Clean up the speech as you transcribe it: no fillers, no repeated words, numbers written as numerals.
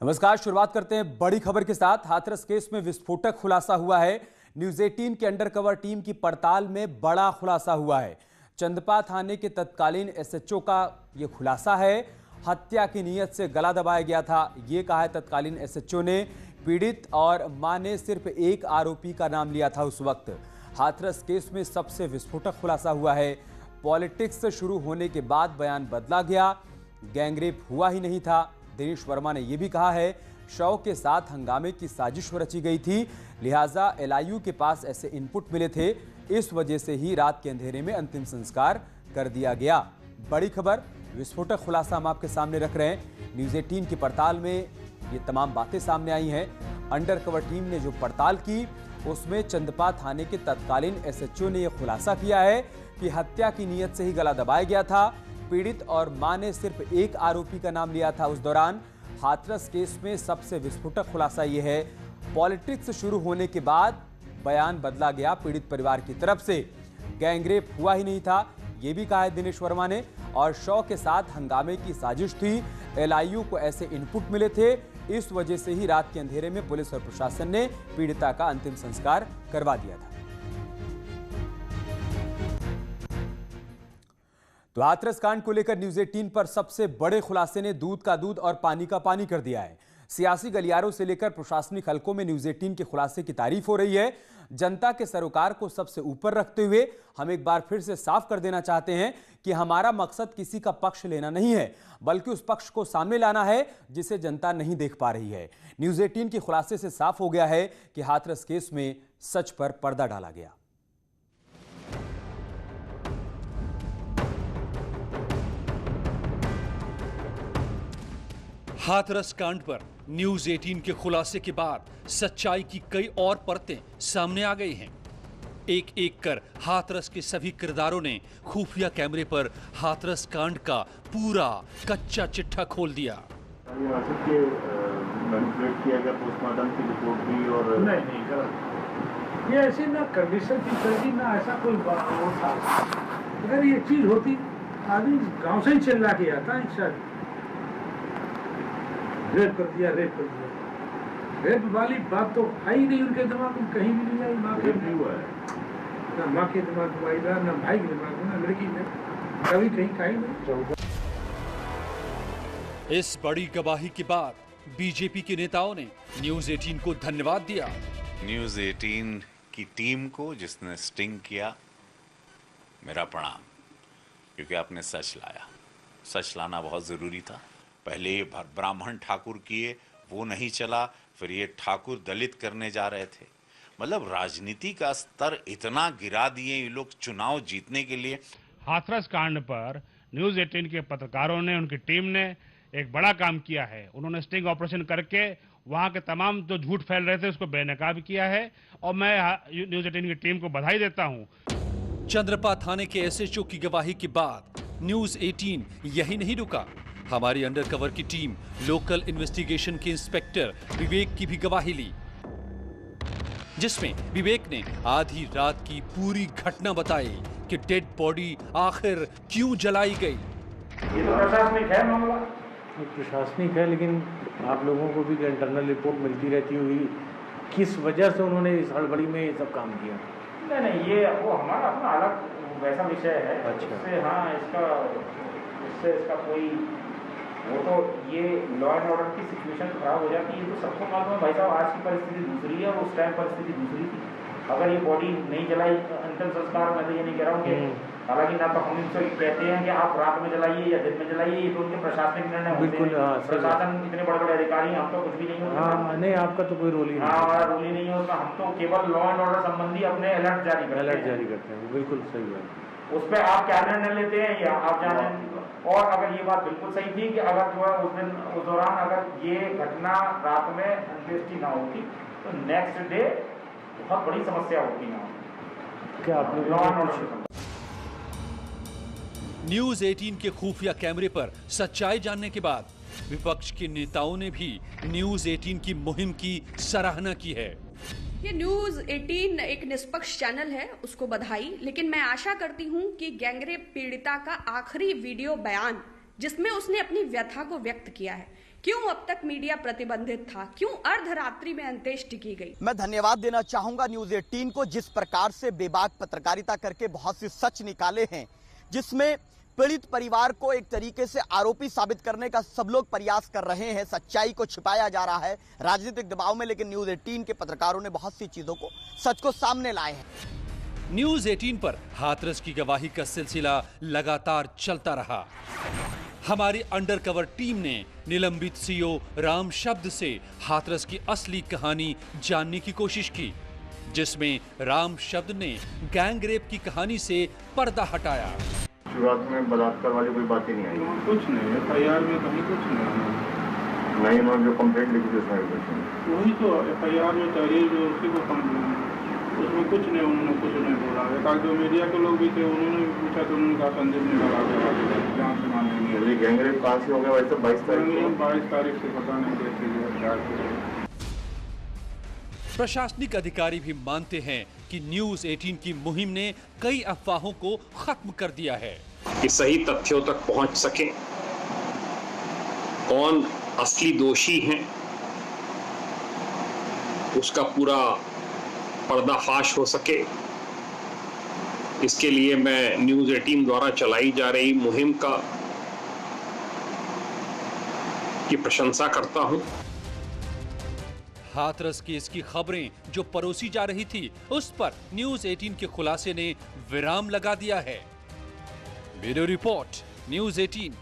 नमस्कार। शुरुआत करते हैं बड़ी खबर के साथ। हाथरस केस में विस्फोटक खुलासा हुआ है। न्यूज 18 के अंडरकवर टीम की पड़ताल में बड़ा खुलासा हुआ है। चंदपा थाने के तत्कालीन एसएचओ का यह खुलासा है। हत्या की नीयत से गला दबाया गया था, यह कहा है तत्कालीन एसएचओ ने। पीड़ित और मां ने सिर्फ एक आरोपी का नाम लिया था उस वक्त। हाथरस केस में सबसे विस्फोटक खुलासा हुआ है। पॉलिटिक्स शुरू होने के बाद बयान बदला गया। गैंगरेप हुआ ही नहीं था। दिनेश वर्मा ने यह भी कहा है शव के साथ हंगामे की साजिश रची गई थी, लिहाजा एलआईयू के पास ऐसे इनपुट मिले थे, इस वजह से ही रात के अंधेरे में अंतिम संस्कार कर दिया गया। बड़ी खबर, विस्फोटक खुलासा हम आपके सामने रख रहे हैं। न्यूज 18 की पड़ताल में ये तमाम बातें सामने आई हैं। अंडरकवर टीम ने जो पड़ताल की उसमें चंदपा थाने के तत्कालीन एसएचओ ने यह खुलासा किया है कि हत्या की नीयत से ही गला दबाया गया था। पीड़ित और मां ने सिर्फ एक आरोपी का नाम लिया था उस दौरान। हाथरस केस में सबसे विस्फोटक खुलासा यह है, पॉलिटिक्स शुरू होने के बाद बयान बदला गया पीड़ित परिवार की तरफ से। गैंगरेप हुआ ही नहीं था, यह भी कहा है दिनेश वर्मा ने। और शव के साथ हंगामे की साजिश थी, एलआईयू को ऐसे इनपुट मिले थे, इस वजह से ही रात के अंधेरे में पुलिस और प्रशासन ने पीड़िता का अंतिम संस्कार करवा दिया था। तो हाथरस कांड को लेकर न्यूज 18 पर सबसे बड़े खुलासे ने दूध का दूध और पानी का पानी कर दिया है। सियासी गलियारों से लेकर प्रशासनिक हलकों में न्यूज 18 के खुलासे की तारीफ हो रही है। जनता के सरोकार को सबसे ऊपर रखते हुए हम एक बार फिर से साफ कर देना चाहते हैं कि हमारा मकसद किसी का पक्ष लेना नहीं है, बल्कि उस पक्ष को सामने लाना है जिसे जनता नहीं देख पा रही है। न्यूज 18 के खुलासे से साफ हो गया है कि हाथरस केस में सच पर पर्दा डाला गया। हाथरस कांड पर न्यूज 18 के खुलासे के बाद सच्चाई की कई और परतें सामने आ गई हैं। एक एक कर हाथरस के सभी किरदारों ने खुफिया कैमरे पर हाथरस कांड का पूरा कच्चा चिट्ठा खोल दिया। मैनिपुलेट किया गया, पोस्टमार्टम की रिपोर्ट भी और नहीं गलत। ये ऐसी ना कंडीशन की चलती ना ऐसा कोई वो था। अगर ये चीज होती आदमी गांव से ही चिल्ला के आता है, शायद रेप कर दिया। रेप वाली बात तो आई नहीं उनके दिमाग में, कहीं भी नहीं आई। माँ के नहीं हुआ है, ना माँ के दिमाग में आई, ना भाई के दिमाग में, ना लड़की में, कभी कहीं कहीं नहीं। इस बड़ी गवाही के बाद बीजेपी के नेताओं ने न्यूज 18 को धन्यवाद दिया। न्यूज 18 की टीम को जिसने स्टिंग किया, मेरा प्रणाम, क्योंकि आपने सच लाया। सच लाना बहुत जरूरी था। पहले ये ब्राह्मण ठाकुर किए, वो नहीं चला, फिर ये ठाकुर दलित करने जा रहे थे। मतलब राजनीति का स्तर इतना गिरा दिए ये लोग चुनाव जीतने के लिए। हाथरस कांड पर न्यूज 18 के पत्रकारों ने, उनकी टीम ने एक बड़ा काम किया है। उन्होंने स्टिंग ऑपरेशन करके वहां के तमाम जो झूठ फैल रहे थे उसको बेनकाब किया है, और मैं न्यूज 18 की टीम को बधाई देता हूं। चंद्रपा थाने के एसएचओ की गवाही के बाद न्यूज 18 यही नहीं रुका। हमारी अंडरकवर की टीम लोकल इन्वेस्टिगेशन के इंस्पेक्टर विवेक की भी गवाही ली, जिसमें विवेक ने आधी रात की पूरी घटना बताई कि डेड बॉडी आखिर क्यों जलाई गई। ये तो प्रशासनिक है मामला, प्रशासनिक है, लेकिन आप लोगों को भी इंटरनल रिपोर्ट मिलती रहती होगी किस वजह से उन्होंने इस हड़बड़ी में ये सब काम किया। नहीं, ये वो हमारा अपना अलग वैसा विषय है। अच्छा। इससे हाँ, इसका कोई वो तो ये लॉ एंड ऑर्डर की सिचुएशन खराब हो जाती है, तो सबको मालूम है भाई साहब। आज की परिस्थिति दूसरी है और उस टाइम परिस्थिति दूसरी थी। अगर ये बॉडी नहीं जलाई, अंतिम संस्कार, मैं तो ये नहीं कह रहा हूँ कि, हालांकि ना तो हम इनसे कहते हैं कि आप रात में जलाइए या दिन में जलाइए, ये तो उनके प्रशासनिक निर्णय होते हैं। प्रशासन इतने बड़े बड़े अधिकारी, हम तो कुछ भी नहीं होते। हाँ, नहीं, आपका तो कोई रोल ही नहीं। हमारा रोल ही नहीं होता। हम तो केवल लॉ एंड ऑर्डर संबंधी अपने अलर्ट जारी करते हैं। बिल्कुल सही है। उस पर आप क्या निर्णय लेते हैं या आप जाने। और अगर ये बात बिल्कुल सही थी कि अगर जो है उस दौरान अगर ये घटना रात में अंत्येष्टि ना होती तो नेक्स्ट डे बहुत बड़ी समस्या होती ना। क्या आपने न्यूज 18 के खुफिया कैमरे पर सच्चाई जानने के बाद विपक्ष के नेताओं ने भी न्यूज 18 की मुहिम की सराहना की है। ये न्यूज 18 एक निष्पक्ष चैनल है, उसको बधाई। लेकिन मैं आशा करती हूं कि गैंगरेप पीड़िता का आखिरी वीडियो बयान जिसमें उसने अपनी व्यथा को व्यक्त किया है। क्यों अब तक मीडिया प्रतिबंधित था, क्यों अर्धरात्रि में अंत्येष्टि की गई। मैं धन्यवाद देना चाहूंगा न्यूज 18 को, जिस प्रकार से बेबाक पत्रकारिता करके बहुत से सच निकाले हैं, जिसमें पीड़ित परिवार को एक तरीके से आरोपी साबित करने का सब लोग प्रयास कर रहे हैं, सच्चाई को छिपाया जा रहा है राजनीतिक दबाव में, लेकिन न्यूज 18 के पत्रकारों ने बहुत सी चीजों को, सच को सामने लाए हैं। न्यूज 18 पर हाथरस की गवाही का सिलसिला लगातार चलता रहा। हमारी अंडरकवर टीम ने निलंबित सीओ राम शब्द से हाथरस की असली कहानी जानने की कोशिश की, जिसमें राम शब्द ने गैंग रेप की कहानी से पर्दा हटाया। शुरुआत में बलात्कार वाली कोई बात ही नहीं आई। कुछ नहीं, FIR में कहीं कुछ नहीं। नहीं उन्होंने जो कंप्लेंट लिखी थी उसमें कुछ नहीं। वही तो FIR में तहरीर जो उसी को उसमें कुछ नहीं, उन्होंने कुछ नहीं बोला। एक जो मीडिया के लोग भी थे उन्होंने भी पूछा तो उन्होंने कहा संदीप निकाला गया, जान से मान लेंगे। गैंग रेप कहाँ से हो गया वैसे? 22 तारीख से पता नहीं कैसे। प्रशासनिक अधिकारी भी मानते हैं कि न्यूज 18 की मुहिम ने कई अफवाहों को खत्म कर दिया है कि सही तथ्यों तक पहुंच सके, कौन असली दोषी हैं, उसका पूरा पर्दाफाश हो सके। इसके लिए मैं न्यूज 18 द्वारा चलाई जा रही मुहिम की प्रशंसा करता हूं। हाथरस केस की खबरें जो परोसी जा रही थी, उस पर न्यूज 18 के खुलासे ने विराम लगा दिया है। Bureau report, news 18।